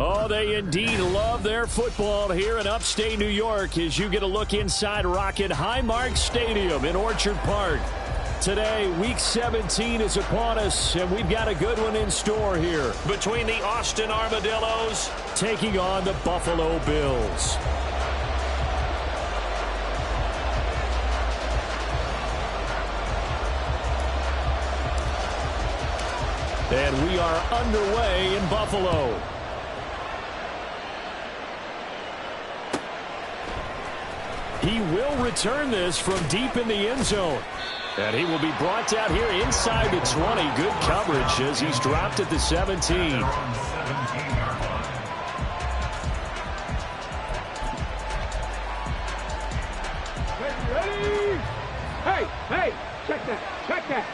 Oh, they indeed love their football here in upstate New York as you get a look inside Rocket Highmark Stadium in Orchard Park. Today, Week 17 is upon us, and we've got a good one in store here between the Austin Armadillos taking on the Buffalo Bills. And we are underway in Buffalo. He will return this from deep in the end zone. And he will be brought down here inside the 20. Good coverage as he's dropped at the 17. Ready? Hey, check that.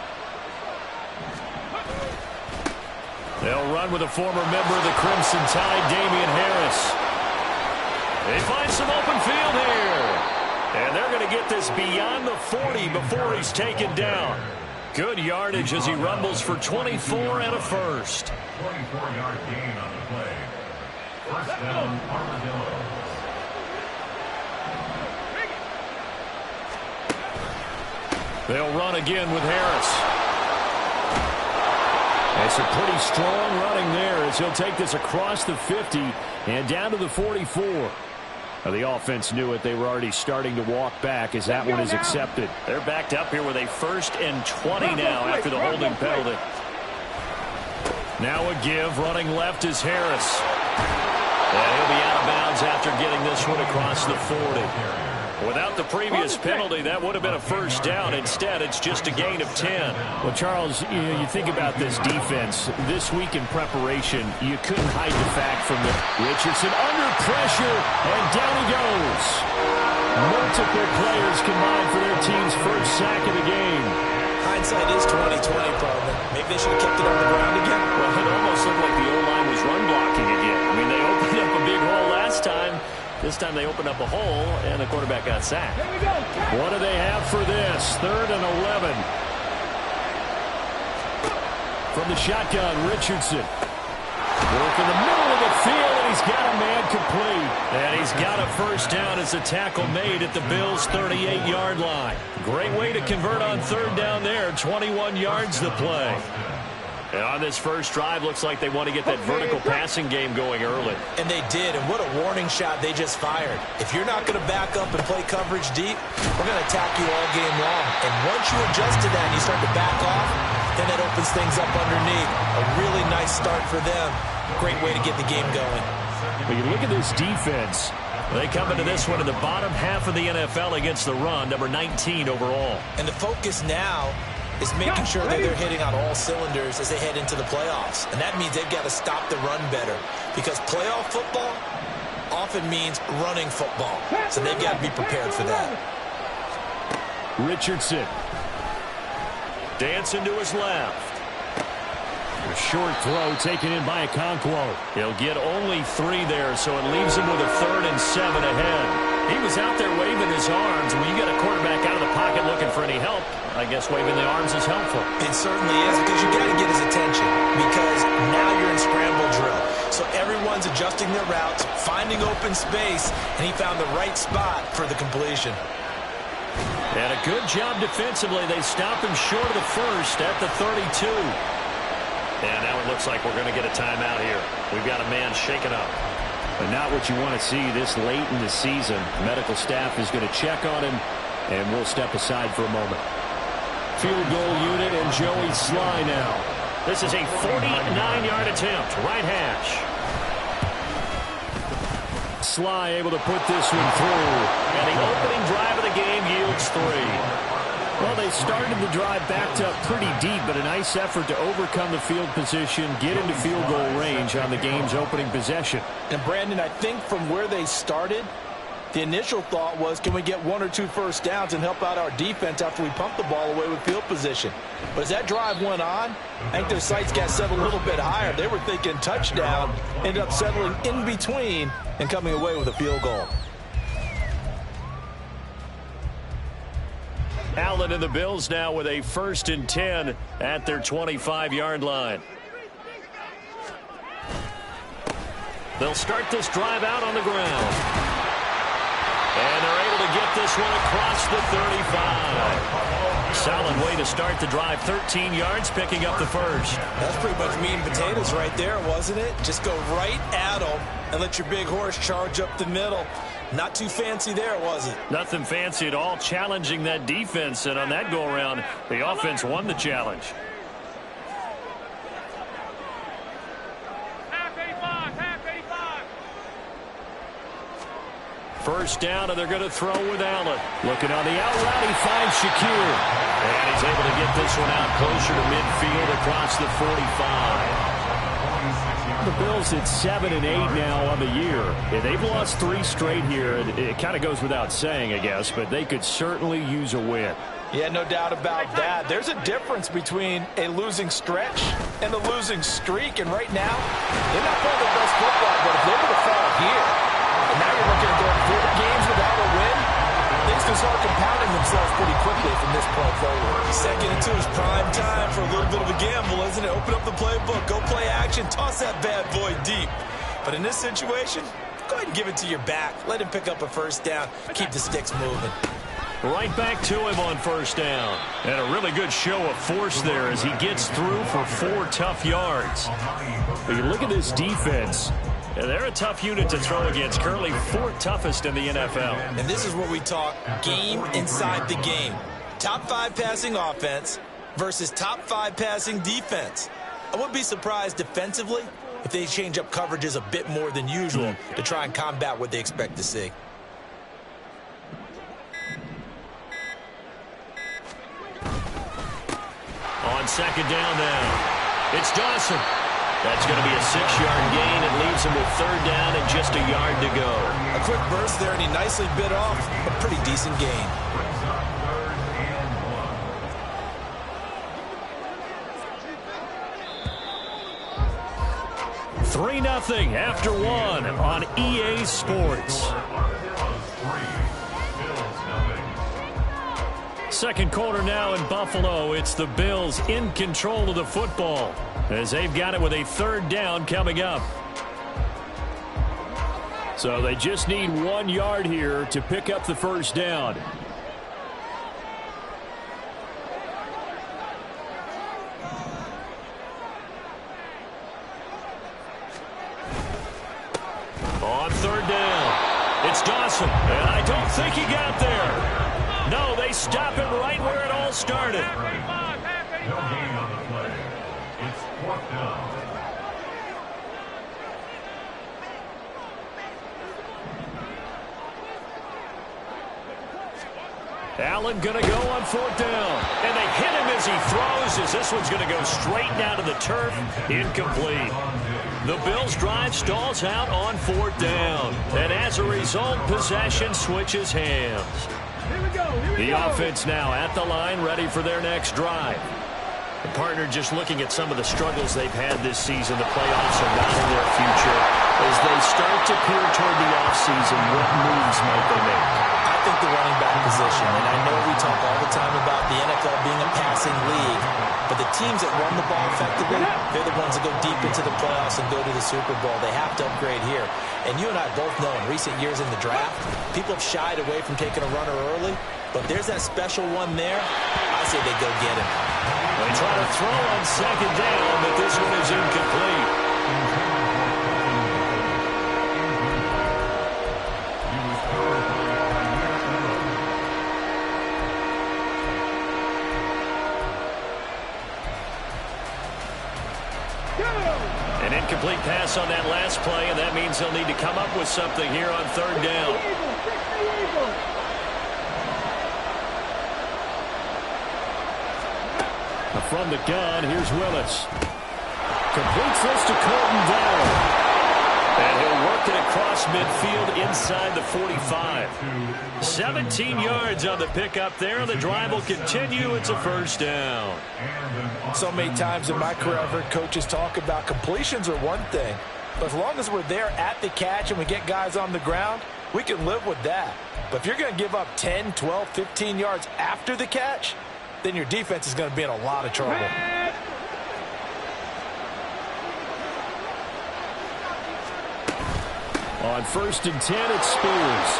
They'll run with a former member of the Crimson Tide, Damian Harris. They find some open field here. And they're going to get this beyond the 40 before he's taken down. Good yardage as he rumbles for 24 and a first. 24-yard gain on the play. First down, Armadillo. They'll run again with Harris. It's a pretty strong running there as he'll take this across the 50 and down to the 44. The offense knew it. They were already starting to walk back as that one is accepted. They're backed up here with a 1st and 20 now after the holding penalty. Now a give. Running left is Harris. And he'll be out of bounds after getting this one across the 40. Without the previous penalty, that would have been a first down. Instead, it's just a gain of 10. Well, Charles, you think about this defense. This week in preparation, you couldn't hide the fact from the Richardson under pressure, and down he goes. Multiple players combined for their team's first sack of the game. Hindsight is 20/20, probably. Maybe they should have kept it on the ground again. Well, it almost looked like the O-line was run blocking again. I mean, they opened up a big hole last time. This time they opened up a hole, and the quarterback got sacked. What do they have for this? 3rd and 11. From the shotgun, Richardson. Work in the middle of the field, and he's got a man complete. And he's got a first down as the tackle made at the Bills' 38-yard line. Great way to convert on 3rd down there. 21 yards to play. And on this first drive, looks like they want to get that vertical passing game going early. And they did, and what a warning shot they just fired. If you're not going to back up and play coverage deep, we're going to attack you all game long. And once you adjust to that and you start to back off, then that opens things up underneath. A really nice start for them. Great way to get the game going. When you look at this defense, they come into this one in the bottom half of the NFL against the run, number 19 overall. And the focus now is making sure that they're hitting on all cylinders as they head into the playoffs. And that means they've got to stop the run better, because playoff football often means running football. So they've got to be prepared for that. Richardson. Dancing to his left. A short throw taken in by Okonkwo. He'll get only 3 there, so it leaves him with a 3rd and 7 ahead. He was out there waving his arms. When you get a quarterback out of the pocket looking for any help, I guess waving the arms is helpful. It certainly is, because you got to get his attention, because now you're in scramble drill. So everyone's adjusting their routes, finding open space, and he found the right spot for the completion. And a good job defensively. They stop him short of the first at the 32. And now it looks like we're going to get a timeout here. We've got a man shaken up. But not what you want to see this late in the season. The medical staff is going to check on him, and we'll step aside for a moment. Field goal unit and Joey Sly now. This is a 49-yard attempt, right hash. Sly able to put this one through. And the opening drive of the game yields 3. Well, they started the drive backed up pretty deep, but a nice effort to overcome the field position, get into field goal range on the game's opening possession. And, Brandon, I think from where they started, the initial thought was, can we get 1 or 2 first downs and help out our defense after we pump the ball away with field position? But as that drive went on, I think their sights got set a little bit higher. They were thinking touchdown, ended up settling in between and coming away with a field goal. Allen and the Bills now with a 1st and 10 at their 25-yard line. They'll start this drive out on the ground. And they're able to get this one across the 35. Solid way to start the drive. 13 yards, picking up the first. That's pretty much meat and potatoes right there, wasn't it? Just go right at them and let your big horse charge up the middle. Not too fancy there, was it? Nothing fancy at all, challenging that defense. And on that go-around, the offense won the challenge. First down, and they're going to throw with Allen. Looking on the out route, he finds Shakir. And he's able to get this one out closer to midfield across the 45. The Bills at 7-8 now on the year. And they've lost 3 straight here. It kind of goes without saying, I guess, but they could certainly use a win. Yeah, no doubt about that. There's a difference between a losing stretch and a losing streak. And right now, they're not playing their best football, but if they were to fall here, and now you're looking at going 4 games without a win, things can start compounding themselves pretty quickly from this point forward. Second and 2 is prime time for a little bit of a gamble, isn't it? Open up the playbook, go play action, toss that bad boy deep. But in this situation, go ahead and give it to your back. Let him pick up a first down. Keep the sticks moving. Right back to him on first down. And a really good show of force there as he gets through for 4 tough yards. But you look at this defense. Yeah, they're a tough unit to throw against, currently 4th toughest in the NFL. And this is what we talk game inside the game. Top 5 passing offense versus top 5 passing defense. I wouldn't be surprised defensively if they change up coverages a bit more than usual to try and combat what they expect to see. On second down now, it's Dawson. That's going to be a 6-yard gain. It leaves him with 3rd down and just a yard to go. A quick burst there, and he nicely bit off a pretty decent gain. Three 3-0 after 1 on EA Sports. Second quarter now in Buffalo. It's the Bills in control of the football as they've got it with a 3rd down coming up. So they just need 1 yard here to pick up the first down. On 3rd down, it's Dawson, and I don't think he got there. No, they stop it right where it all started. No gain on the play. It's 4th down. Allen going to go on 4th down. And they hit him as he throws, as this one's going to go straight down to the turf. Incomplete. The Bills' drive stalls out on 4th down. And as a result, possession switches hands. The offense now at the line, ready for their next drive. The partner just looking at some of the struggles they've had this season. The playoffs are not in their future. As they start to peer toward the offseason, what moves might they make? I think the running back position, and I know we talk all the time about the NFL being a passing league, but the teams that run the ball effectively, they're the ones that go deep into the playoffs and go to the Super Bowl. They have to upgrade here. And you and I both know in recent years in the draft, people have shied away from taking a runner early, but there's that special one there. I say they go get him. They try to throw on 2nd down, but this one is incomplete. An incomplete pass on that last play, and that means they'll need to come up with something here on 3rd down. From the gun, here's Willis. Completes this to Colton Dowell. And he'll work it across midfield inside the 45. 17 yards on the pickup there. The drive will continue. It's a 1st down. So many times in my career, I've heard coaches talk about completions are one thing. But as long as we're there at the catch and we get guys on the ground, we can live with that. But if you're going to give up 10, 12, 15 yards after the catch, then your defense is going to be in a lot of trouble. On 1st and 10, it's Spears.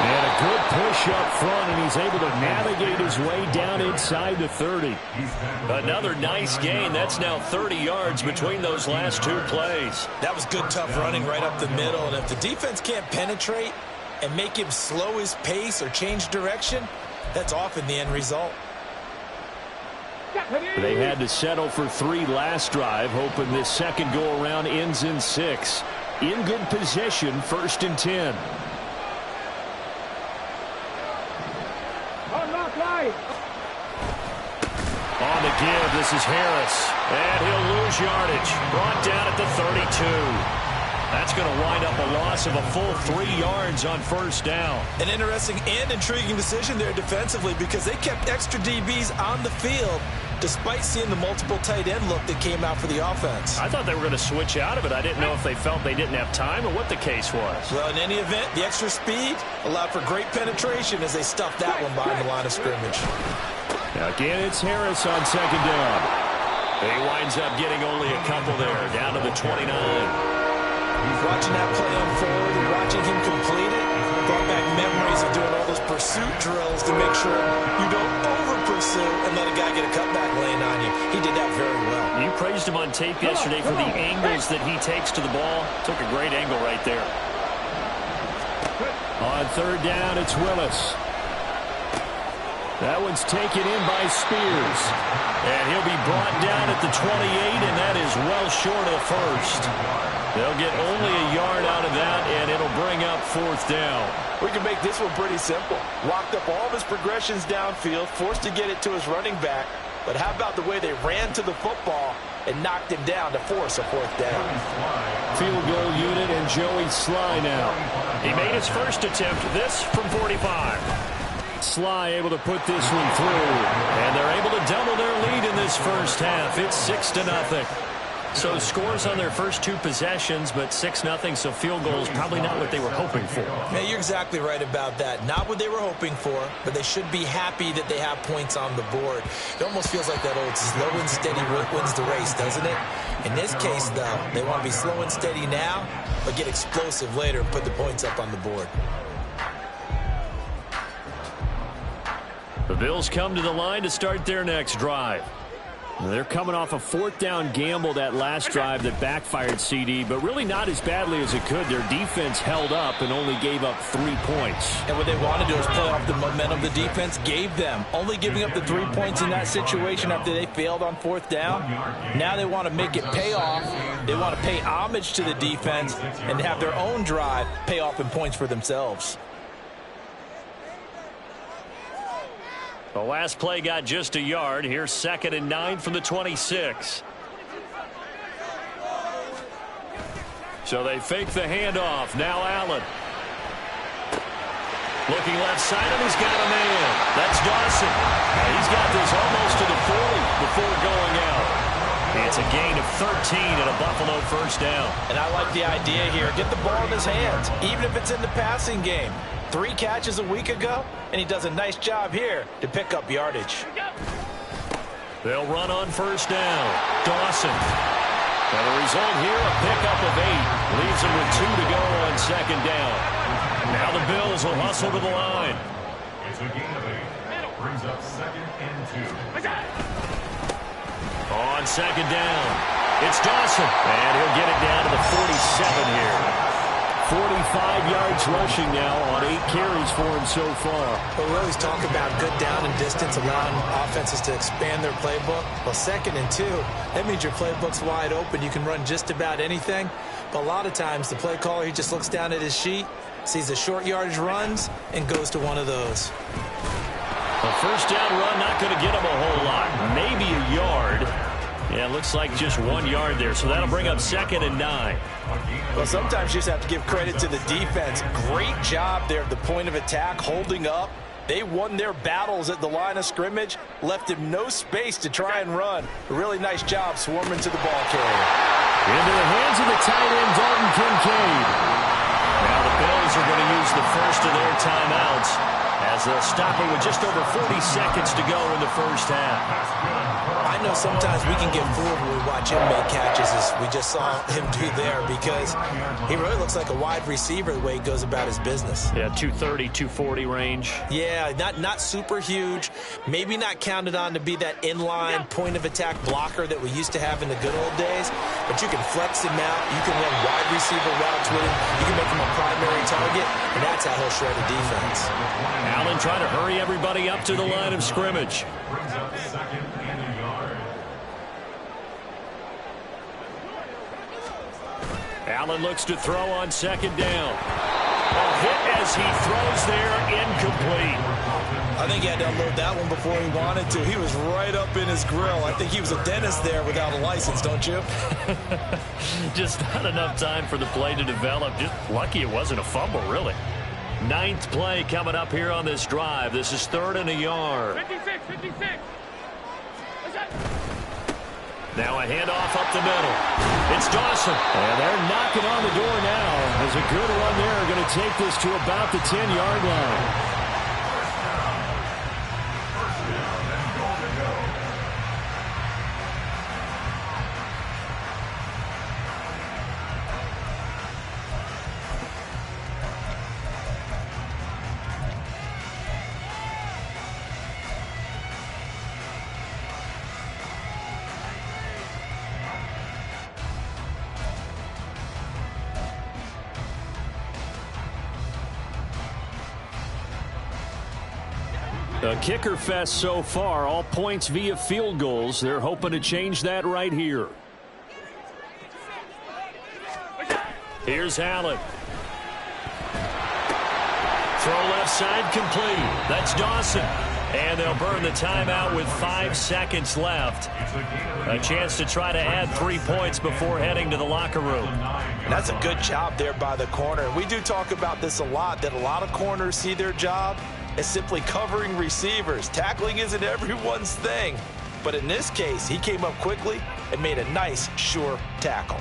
And a good push up front, and he's able to navigate his way down inside the 30. Another nice gain. That's now 30 yards between those last two plays. That was good, tough running right up the middle. And if the defense can't penetrate and make him slow his pace or change direction, that's often the end result. They had to settle for 3 last drive, hoping this second go-around ends in 6. In good position, 1st and 10. On the give, this is Harris. And he'll lose yardage. Brought down at the 32. That's going to wind up a loss of a full 3 yards on 1st down. An interesting and intriguing decision there defensively, because they kept extra DBs on the field despite seeing the multiple tight end look that came out for the offense. I thought they were going to switch out of it. I didn't know if they felt they didn't have time or what the case was. Well, in any event, the extra speed allowed for great penetration as they stuffed that one behind the line of scrimmage. Again, it's Harris on 2nd down. He winds up getting only a couple there, down to the 29. Watching that play unfold and watching him complete it brought back memories of doing all those pursuit drills to make sure you don't over-pursue and let a guy get a cutback lane on you. He did that very well. You praised him on tape yesterday for the angles that he takes to the ball. Took a great angle right there. On 3rd down, it's Willis. That one's taken in by Spears. And he'll be brought down at the 28, and that is well short of the 1st. They'll get only a yard out of that, and it'll bring up 4th down. We can make this one pretty simple. Locked up all of his progressions downfield, forced to get it to his running back. But how about the way they ran to the football and knocked him down to force a 4th down? Field goal unit and Joey Sly now. He made his first attempt, this from 45. Sly able to put this one through, and they're able to double their lead in this first half. It's 6-0. So scores on their first 2 possessions, but 6-0, so field goal is probably not what they were hoping for. Yeah, you're exactly right about that. Not what they were hoping for, but they should be happy that they have points on the board. It almost feels like that old slow and steady wins the race, doesn't it? In this case, though, they want to be slow and steady now, but get explosive later and put the points up on the board. The Bills come to the line to start their next drive. They're coming off a 4th down gamble that last drive that backfired CD, but really not as badly as it could. Their defense held up and only gave up 3 points. And what they want to do is play off the momentum the defense gave them. Only giving up the 3 points in that situation after they failed on 4th down. Now they want to make it pay off. They want to pay homage to the defense and have their own drive pay off in points for themselves. The last play got just a yard. Here's 2nd and 9 from the 26. So they fake the handoff. Now Allen. Looking left side, and he's got a man. That's Dawson. He's got this almost to the 40 before going out. It's a gain of 13 and a Buffalo 1st down. And I like the idea here. Get the ball in his hands, even if it's in the passing game. 3 catches a week ago, and he does a nice job here to pick up yardage. They'll run on 1st down. Dawson. And the result here, a pickup of 8. Leaves him with 2 to go on 2nd down. Now the Bills will hustle to the line. It's a gain of 8. Brings up 2nd and 2. On 2nd down, it's Dawson. And he'll get it down to the 47 here. 45 yards rushing now on 8 carries for him so far. But we always talk about good down and distance, allowing offenses to expand their playbook. Well, 2nd and 2, that means your playbook's wide open. You can run just about anything. But a lot of times, the play caller, he just looks down at his sheet, sees the short yardage runs, and goes to one of those. A 1st down run, not going to get him a whole lot. Maybe a yard. Yeah, it looks like just 1 yard there, so that'll bring up 2nd and 9. Well, sometimes you just have to give credit to the defense. Great job there at the point of attack, holding up. They won their battles at the line of scrimmage, left him no space to try and run. A really nice job swarming to the ball carrier. Into the hands of the tight end, Dalton Kincaid. Now the Bills are going to use the first of their timeouts as as they'll stop it with just over 40 seconds to go in the first half. I know sometimes we can get fooled when we watch him make catches, as we just saw him do there, because he really looks like a wide receiver the way he goes about his business. Yeah, 230, 240 range. Yeah, not super huge. Maybe not counted on to be that inline point-of-attack blocker that we used to have in the good old days, but you can flex him out. You can run wide receiver routes with him. You can make him a primary target, and that's how he'll shred a defense. Allen trying to hurry everybody up to the line of scrimmage. Brings up second and a yard. Allen looks to throw on second down. A hit as he throws there, incomplete. I think he had to unload that one before he wanted to. He was right up in his grill. I think he was a dentist there without a license, don't you? Just not enough time for the play to develop. Just lucky it wasn't a fumble, really. Ninth play coming up here on this drive. This is 3rd and a yard. 56. Now a handoff up the middle. It's Dawson. And they're knocking on the door now. As a good run there, going to take this to about the 10-yard line. A kicker fest so far, all points via field goals. They're hoping to change that right here. Here's Allen. Throw left side complete. That's Dawson. And they'll burn the timeout with 5 seconds left. A chance to try to add 3 points before heading to the locker room. That's a good job there by the corner. We do talk about this a lot, that a lot of corners see their job as simply covering receivers. Tackling isn't everyone's thing. But in this case, he came up quickly and made a nice, sure tackle.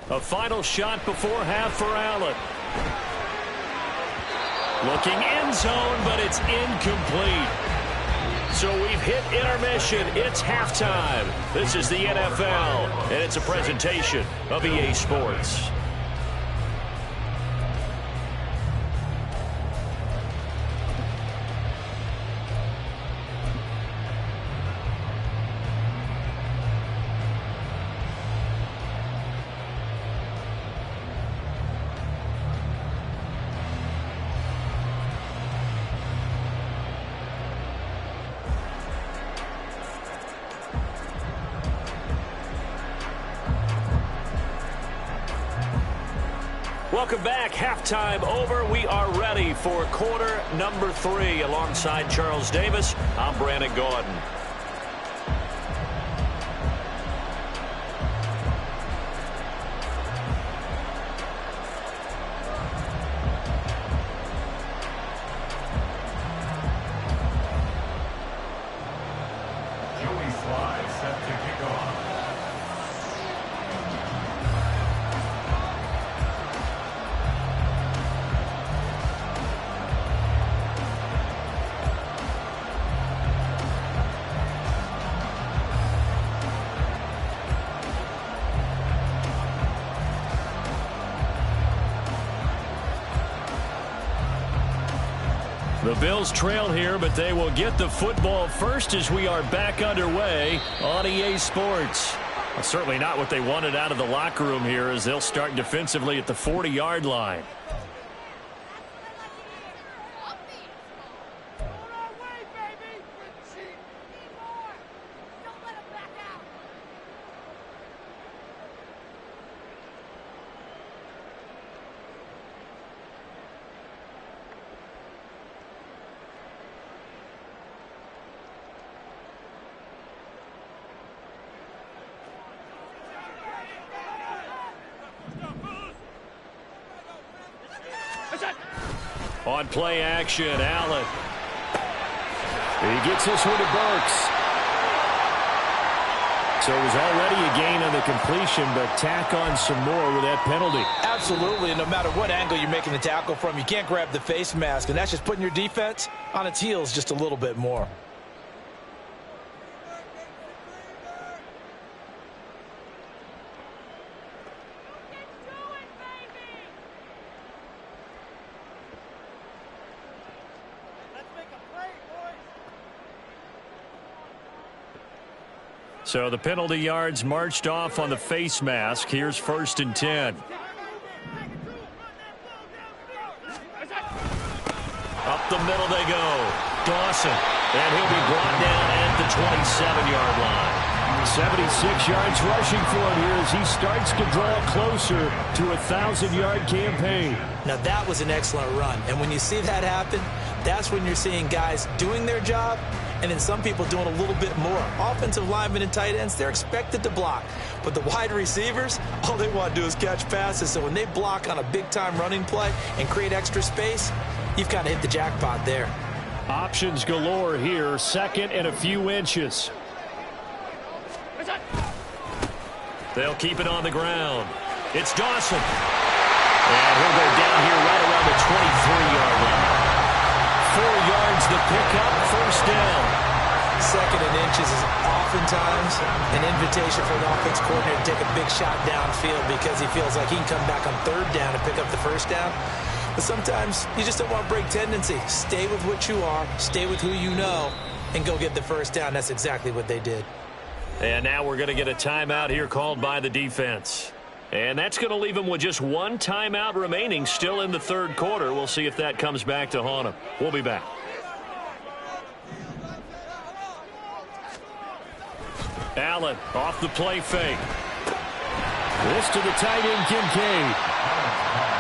A final shot before half for Allen. Looking end zone, but it's incomplete. So we've hit intermission. It's halftime. This is the NFL, and it's a presentation of EA Sports. Welcome back. Halftime over. We are ready for quarter number 3. Alongside Charles Davis, I'm Brandon Gordon. Joey Sly set to kick off. The Bills trail here, but they will get the football first as we are back underway on EA Sports. Well, certainly not what they wanted out of the locker room here, as they'll start defensively at the 40-yard line. On play action, Allen. He gets this one to Burks. So it was already a gain on the completion, but tack on some more with that penalty. Absolutely, and no matter what angle you're making the tackle from, you can't grab the face mask, and that's just putting your defense on its heels just a little bit more. So the penalty yards marched off on the face mask. Here's 1st and 10. Up the middle they go. Dawson. And he'll be brought down at the 27-yard line. 76 yards rushing for him here as he starts to draw closer to a 1,000-yard campaign. Now that was an excellent run. And when you see that happen, that's when you're seeing guys doing their job and then some people doing a little bit more. Offensive linemen and tight ends, they're expected to block. But the wide receivers, all they want to do is catch passes. So when they block on a big-time running play and create extra space, you've kind of hit the jackpot there. Options galore here. 2nd and a few inches. They'll keep it on the ground. It's Dawson. And he'll go down here right around the 23-yard line. 4 yards the pickup, 1st down. 2nd and inches is oftentimes an invitation for an offense coordinator to take a big shot downfield because he feels like he can come back on 3rd down and pick up the 1st down. But sometimes you just don't want to break tendency. Stay with what you are, stay with who you know, and go get the 1st down. That's exactly what they did. And now we're going to get a timeout here called by the defense. And that's going to leave him with just 1 timeout remaining still in the 3rd quarter. We'll see if that comes back to haunt him. We'll be back. Allen off the play fake. This to the tight end, Kincaid.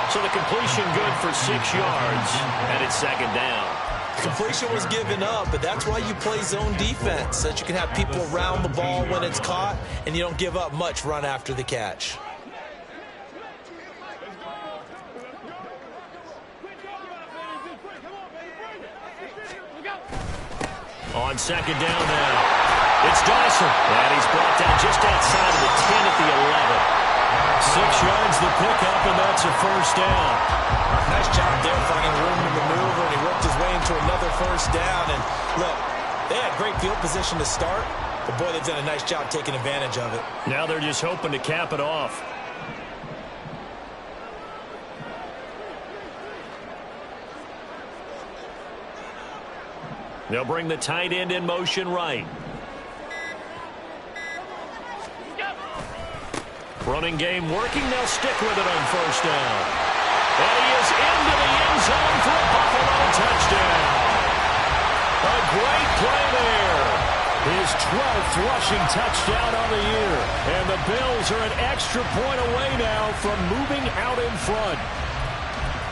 So the completion good for 6 yards, and it's 2nd down. Completion was given up, but that's why you play zone defense, so that you can have people around the ball when it's caught, and you don't give up much run after the catch. On 2nd down now, it's Dawson, and he's brought down just outside of the 10 at the 11. 6 yards the pickup, and that's a 1st down. Nice job there finding room to maneuver, and he worked his way into another 1st down. And look, they had great field position to start, but boy, they've done a nice job taking advantage of it. Now they're just hoping to cap it off. They'll bring the tight end in motion right. Running game working. They'll stick with it on 1st down. And he is into the end zone for a Buffalo touchdown. A great play there. His 12th rushing touchdown of the year. And the Bills are an extra point away now from moving out in front.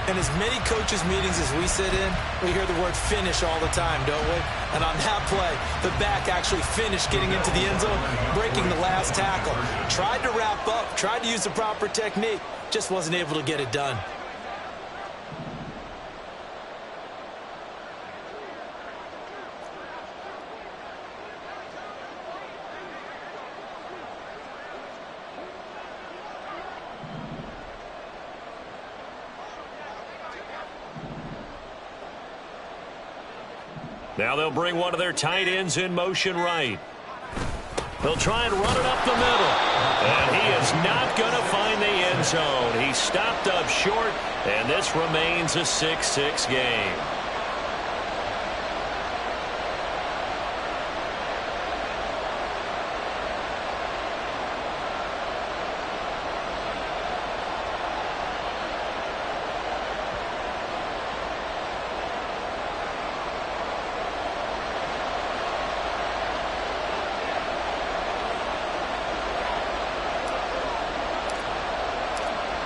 In as many coaches' meetings as we sit in, we hear the word finish all the time, don't we? And on that play, the back actually finished getting into the end zone, breaking the last tackle. Tried to wrap up, tried to use the proper technique, just wasn't able to get it done. Now they'll bring one of their tight ends in motion right. They'll try and run it up the middle. And he is not going to find the end zone. He stopped up short, and this remains a 6-6 game.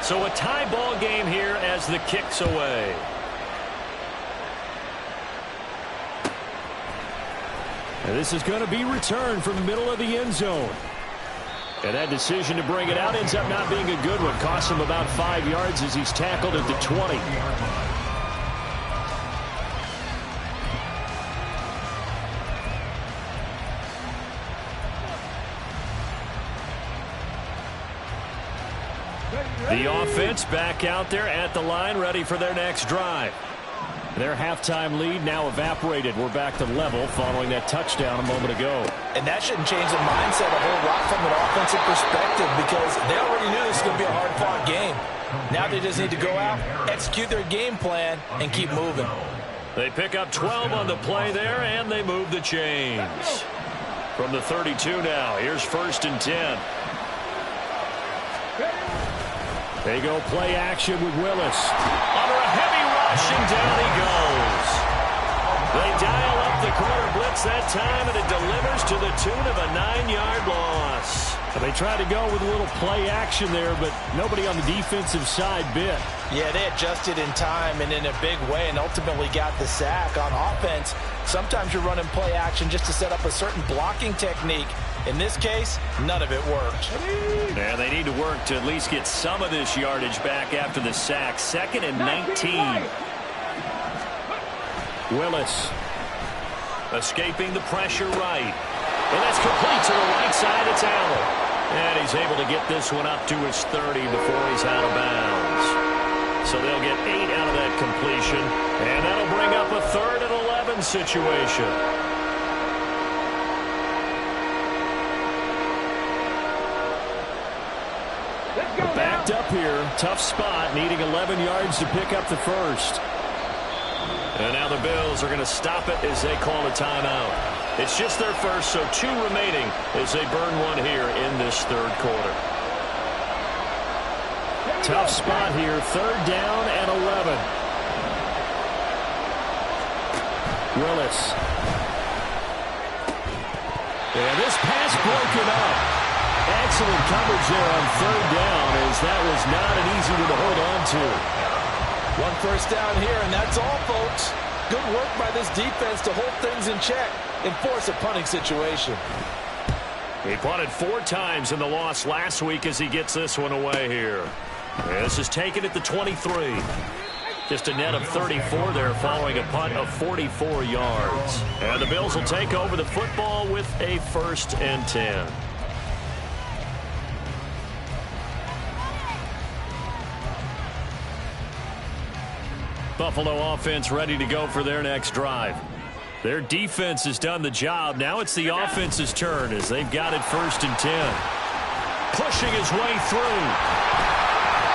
So a tie ball game here as the kick's away. And this is going to be returned from the middle of the end zone. And that decision to bring it out ends up not being a good one. Costs him about 5 yards as he's tackled at the 20. The offense back out there at the line, ready for their next drive. Their halftime lead now evaporated. We're back to level following that touchdown a moment ago. And that shouldn't change the mindset a whole lot from an offensive perspective, because they already knew this was going to be a hard-fought game. Now they just need to go out, execute their game plan, and keep moving. They pick up 12 on the play there, and they move the chains. From the 32 now, here's 1st and 10. They go play action with Willis. Under a heavy rush, and down he goes. They dial up the corner blitz that time, and it delivers to the tune of a 9-yard loss. They tried to go with a little play action there, but nobody on the defensive side bit. Yeah, they adjusted in time and in a big way and ultimately got the sack. On offense, sometimes you're running play action just to set up a certain blocking technique. In this case, none of it worked. Yeah, they need to work to at least get some of this yardage back after the sack. 2nd and 19. Willis escaping the pressure right. And that's complete to the right side. It's Allen. And he's able to get this one up to his 30 before he's out of bounds. So they'll get 8 out of that completion. And that'll bring up a 3rd and 11 situation. Backed up here. Tough spot. Needing 11 yards to pick up the first. And now the Bills are going to stop it as they call a timeout. It's just their first, so 2 remaining as they burn one here in this 3rd quarter. Tough spot here. 3rd down and 11. Willis. And this pass broken up. Excellent coverage there on 3rd down, as that was not an easy one to hold on to. 1 first down here, and that's all, folks. Good work by this defense to hold things in check and force a punting situation. He punted 4 times in the loss last week as he gets this one away here. And this is taken at the 23. Just a net of 34 there following a punt of 44 yards. And the Bills will take over the football with a 1st and 10. Buffalo offense ready to go for their next drive. Their defense has done the job. Now it's the offense's turn as they've got it 1st and 10. Pushing his way through.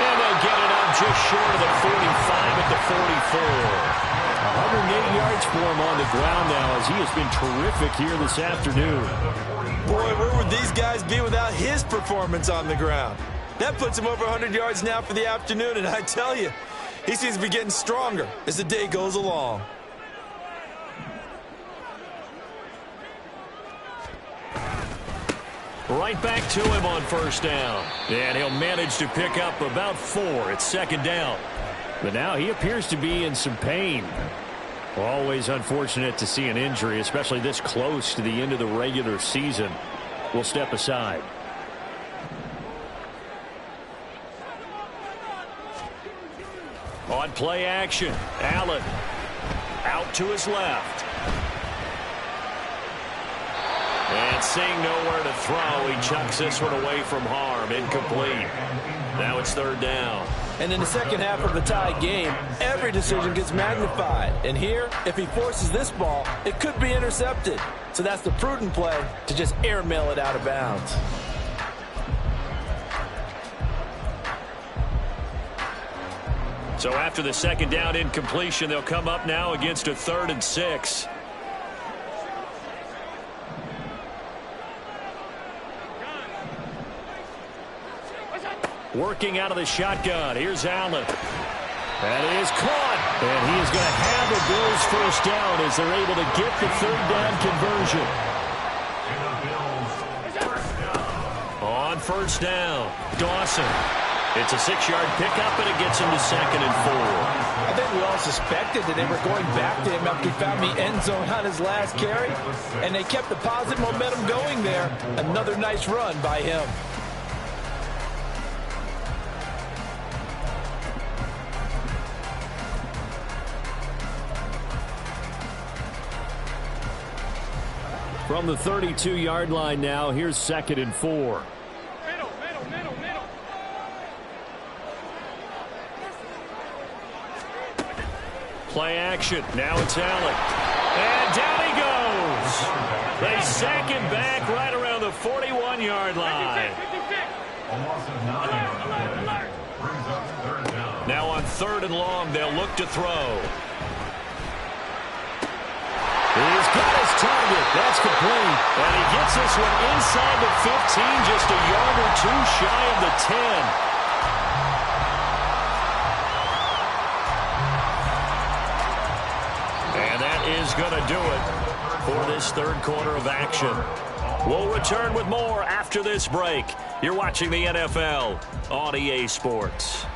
And they'll get it up just short of the 45 at the 44. 108 yards for him on the ground now as he has been terrific here this afternoon. Boy, where would these guys be without his performance on the ground? That puts him over 100 yards now for the afternoon, and I tell you, he seems to be getting stronger as the day goes along. Right back to him on 1st down. And he'll manage to pick up about 4. It's 2nd down. But now he appears to be in some pain. Always unfortunate to see an injury, especially this close to the end of the regular season. We'll step aside. On play action, Allen out to his left. And seeing nowhere to throw, he chucks this one away from harm. Incomplete. Now it's 3rd down. And in the second half of a tied game, every decision gets magnified. And here, if he forces this ball, it could be intercepted. So that's the prudent play, to just airmail it out of bounds. So after the 2nd down incompletion, they'll come up now against a 3rd and 6. Working out of the shotgun. Here's Allen. That is caught. And he is going to have the Bills 1st down as they're able to get the 3rd down conversion. On 1st down, Dawson. It's a 6-yard pickup, and it gets him to 2nd and 4. I think we all suspected that they were going back to him after he found the end zone on his last carry, and they kept the positive momentum going there. Another nice run by him. From the 32-yard line now, here's 2nd and 4. Play action. Now it's Allen. And down he goes. They sack him back right around the 41-yard line. A loss of 9 on the play. Brings up third down. Now on 3rd and long, they'll look to throw. He's got his target. That's complete. And he gets this one inside the 15, just a yard or two shy of the 10. And that is going to do it for this 3rd quarter of action. We'll return with more after this break. You're watching the NFL on EA Sports.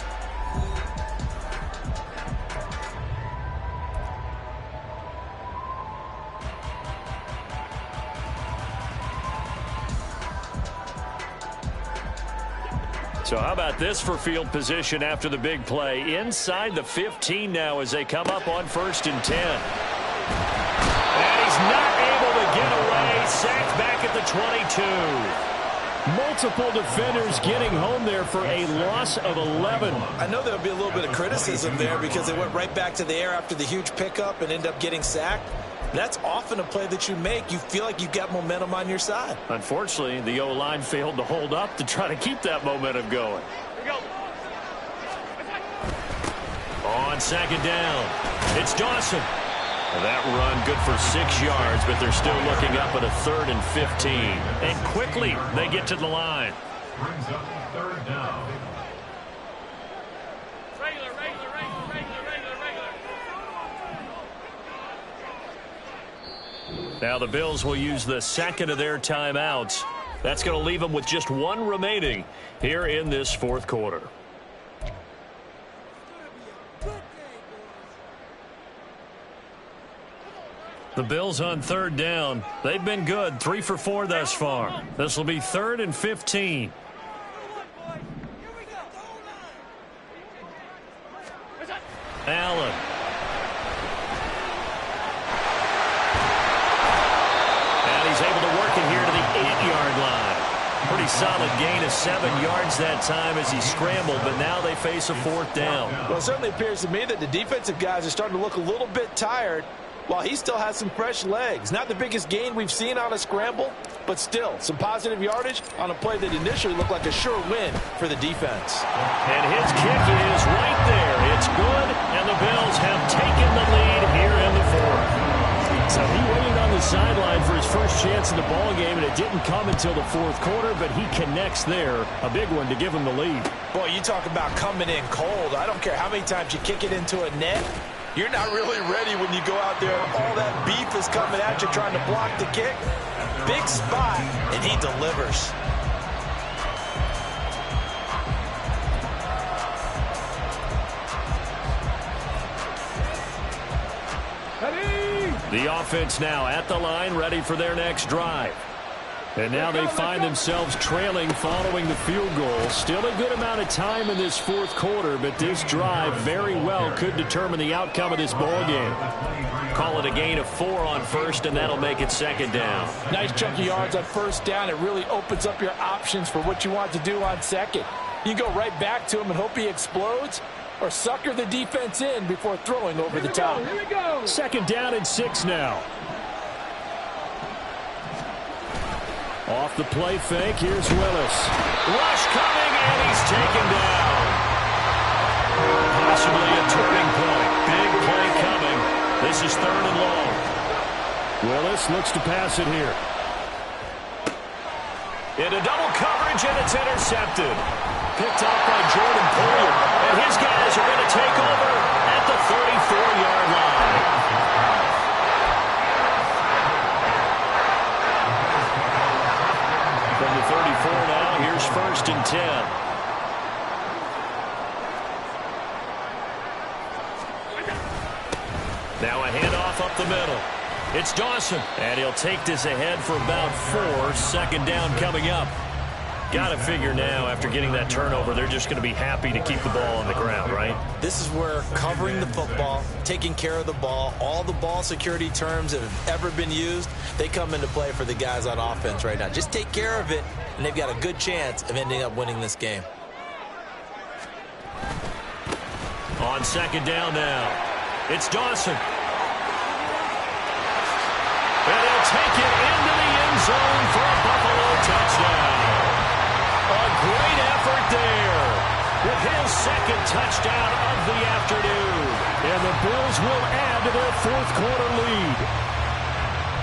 So how about this for field position after the big play? Inside the 15 now as they come up on 1st and 10. And he's not able to get away. Sacked back at the 22. Multiple defenders getting home there for a loss of 11. I know there'll be a little bit of criticism there because they went right back to the air after the huge pickup and end up getting sacked. That's often a play that you make. You feel like you've got momentum on your side. Unfortunately, the O-line failed to hold up to try to keep that momentum going. On 2nd down, it's Dawson. That run good for 6 yards, but they're still looking up at a 3rd and 15. And quickly, they get to the line. Brings up third down. Now the Bills will use the 2nd of their timeouts. That's going to leave them with just 1 remaining here in this 4th quarter. The Bills on 3rd down. They've been good, 3 for 4 thus far. This will be 3rd and 15. Allen. And he's able to work it here to the 8-yard line. Pretty solid gain of 7 yards that time as he scrambled, but now they face a 4th down. Well, it certainly appears to me that the defensive guys are starting to look a little bit tired while he still has some fresh legs. Not the biggest gain we've seen on a scramble, but still some positive yardage on a play that initially looked like a sure win for the defense. And his kick is right there. It's good, and the Bills have taken the lead here in the 4th. So he waited on the sideline for his first chance in the ball game, and it didn't come until the 4th quarter, but he connects there. A big one to give him the lead. Boy, you talk about coming in cold. I don't care how many times you kick it into a net. You're not really ready when you go out there. All that beef is coming at you trying to block the kick. Big spot, and he delivers. The offense now at the line, ready for their next drive. And now they find themselves trailing following the field goal. Still a good amount of time in this 4th quarter, but this drive very well could determine the outcome of this ball game. Call it a gain of 4 on 1st, and that'll make it 2nd down. Nice chunk of yards on 1st down. It really opens up your options for what you want to do on 2nd. You can go right back to him and hope he explodes, or sucker the defense in before throwing over the top. Here we go. 2nd down and 6 now. Off the play fake, here's Willis. Rush coming, and he's taken down. Possibly a turning point. Big play coming. This is 3rd and long. Willis looks to pass it here. Into double coverage, and it's intercepted. Picked off by Jordan Poyer. And his guys are going to take over at the 34-yard line. From the 34 now, here's 1st and 10. Now a handoff up the middle. It's Dawson, and he'll take this ahead for about 4. 2nd down coming up. Got to figure now, after getting that turnover, they're just going to be happy to keep the ball on the ground, right? This is where covering the football, taking care of the ball, all the ball security terms that have ever been used, they come into play for the guys on offense right now. Just take care of it, and they've got a good chance of ending up winning this game. On 2nd down now. It's Dawson. And he'll take it into the end zone for a Buffalo touchdown. A great effort there with his second touchdown of the afternoon. And the Bills will add to their fourth quarter lead.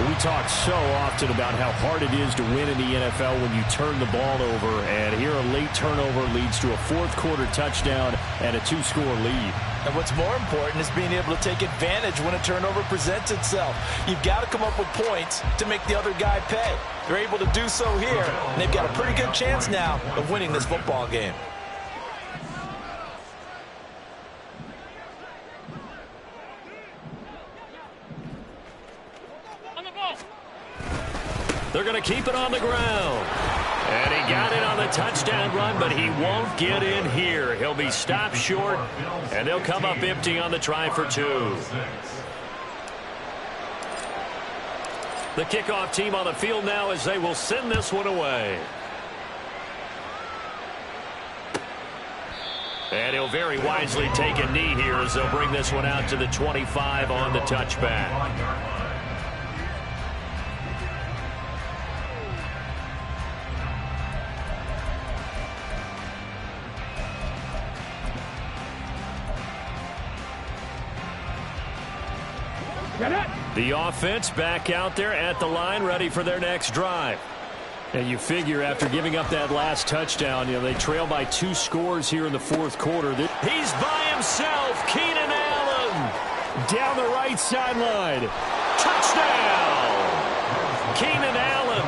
We talk so often about how hard it is to win in the NFL when you turn the ball over. And here a late turnover leads to a fourth quarter touchdown and a 2-score lead. And what's more important is being able to take advantage when a turnover presents itself. You've got to come up with points to make the other guy pay. They're able to do so here, and they've got a pretty good chance now of winning this football game. They're going to keep it on the ground. And he got it on the touchdown run, but he won't get in here. He'll be stopped short, and they'll come up empty on the try for 2. The kickoff team on the field now as they will send this one away. And he'll very wisely take a knee here as they'll bring this one out to the 25 on the touchback. The offense back out there at the line, ready for their next drive. And you figure after giving up that last touchdown, they trail by 2 scores here in the fourth quarter. He's by himself. Keenan Allen down the right sideline. Touchdown! Keenan Allen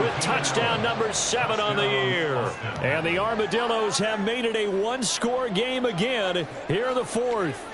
with touchdown number 7 on the year. And the Armadillos have made it a 1-score game again here in the fourth.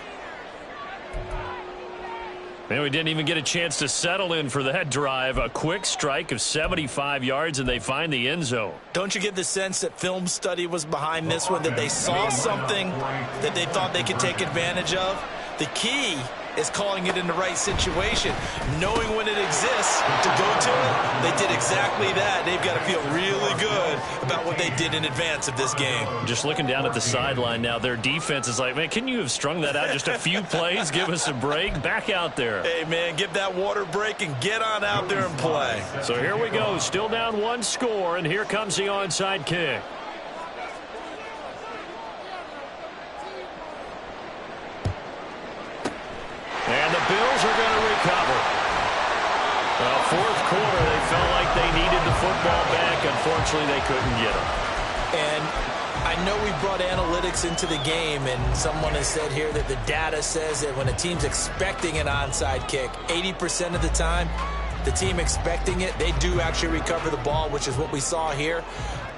Man, we didn't even get a chance to settle in for that drive. A quick strike of 75 yards, and they find the end zone. Don't you get the sense that film study was behind this one, that they saw something that they thought they could take advantage of? The key is calling it in the right situation, knowing when it exists to go to it. They did exactly that. They've got to feel really good about what they did in advance of this game. Just looking down at the sideline now, their defense is like, man, can you have strung that out just a few plays? Give us a break. Back out there. Hey, man, give that water break and get on out there and play. So here we go. Still down 1 score, and here comes the onside kick. And the Bills are going to recover. Well, fourth quarter, they felt like they needed the football back. Unfortunately, they couldn't get it. And I know we brought analytics into the game, and someone has said here that the data says that when a team's expecting an onside kick, 80% of the time, the team expecting it, they do actually recover the ball, which is what we saw here.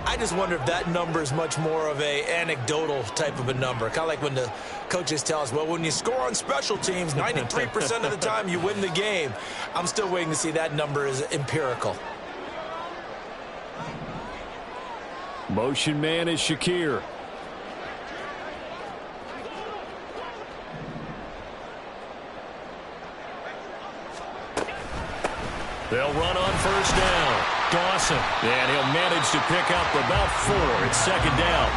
I just wonder if that number is much more of a anecdotal type of a number. Kind of like when the coaches tell us, well, when you score on special teams, 93% of the time you win the game. I'm still waiting to see that number is empirical. Motion man is Shakir. They'll run on first down. Dawson, and he'll manage to pick up about 4. It's second down.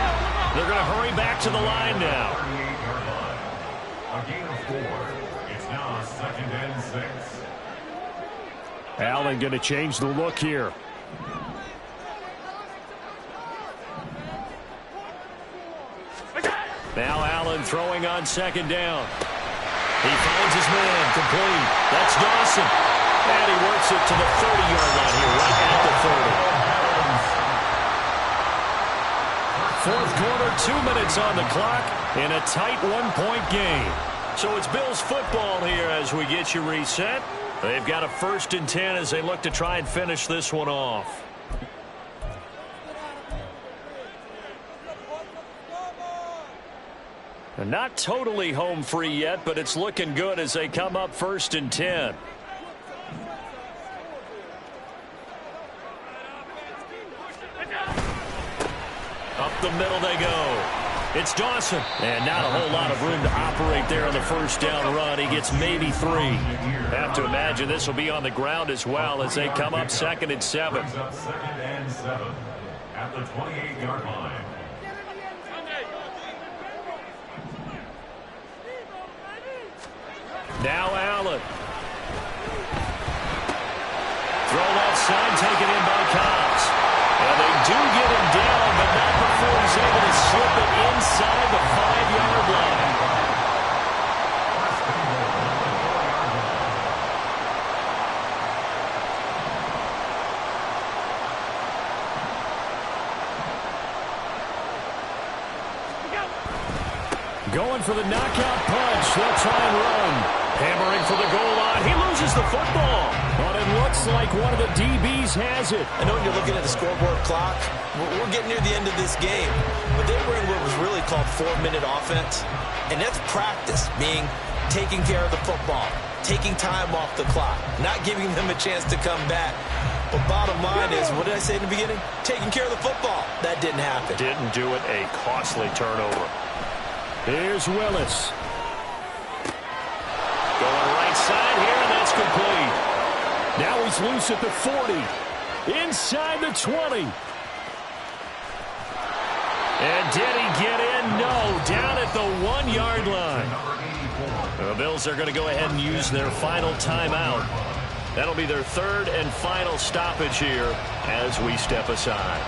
They're going to hurry back to the line now. A gain of 4. It's now 2nd and 6. Allen going to change the look here. Now Allen throwing on second down. He finds his man complete. That's Dawson. And he works it to the 30-yard line here, right at the 30. Fourth quarter, 2 minutes on the clock in a tight 1-point game. So it's Bills football here as we get you reset. They've got a 1st and 10 as they look to try and finish this one off. They're not totally home free yet, but it's looking good as they come up 1st and 10. Up the middle they go. It's Dawson. And not a whole lot of room to operate there on the first down run. He gets maybe 3. Have to imagine this will be on the ground as well as they come up 2nd and 7. Brings up 2nd and 7 at the 28-yard line. Now Allen. Throw left side, taken in by Cobbs. And they do get him down, but not before he's able to slip it inside the 5-yard line. Going for the knockout punch. They'll try and run. Hammering for the goal line. He loses the football. But it looks like one of the DBs has it. I know when you're looking at the scoreboard clock, we're getting near the end of this game. But they were in what was really called 4-minute offense. And that's practice, meaning taking care of the football, taking time off the clock, not giving them a chance to come back. But bottom line is, what did I say in the beginning? Taking care of the football. That didn't happen. Didn't do it. A costly turnover. Here's Willis. Going right side here, and that's complete. Now he's loose at the 40. Inside the 20. And did he get in? No. Down at the 1-yard line. The Bills are going to go ahead and use their final timeout. That'll be their third and final stoppage here as we step aside.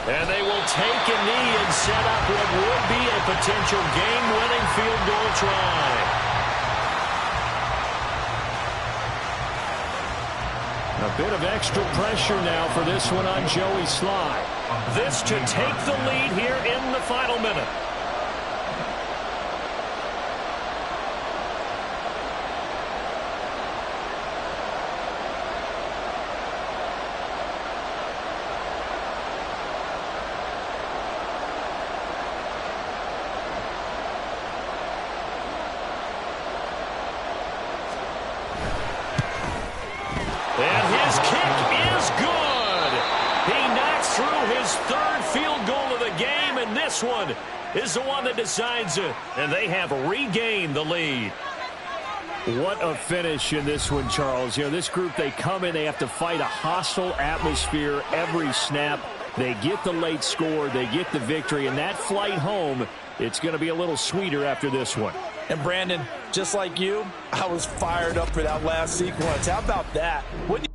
And they will take a knee and set up what would be a potential game-winning field goal try. A bit of extra pressure now for this one on Joey Sly. This to take the lead here in the final minute. And his kick is good. He knocks through his third field goal of the game, and this one is the one that decides it. And they have regained the lead. What a finish in this one, Charles. You know, this group, they come in, they have to fight a hostile atmosphere every snap. They get the late score, they get the victory, and that flight home, it's going to be a little sweeter after this one. And Brandon, just like you, I was fired up for that last sequence. How about that? Wouldn't you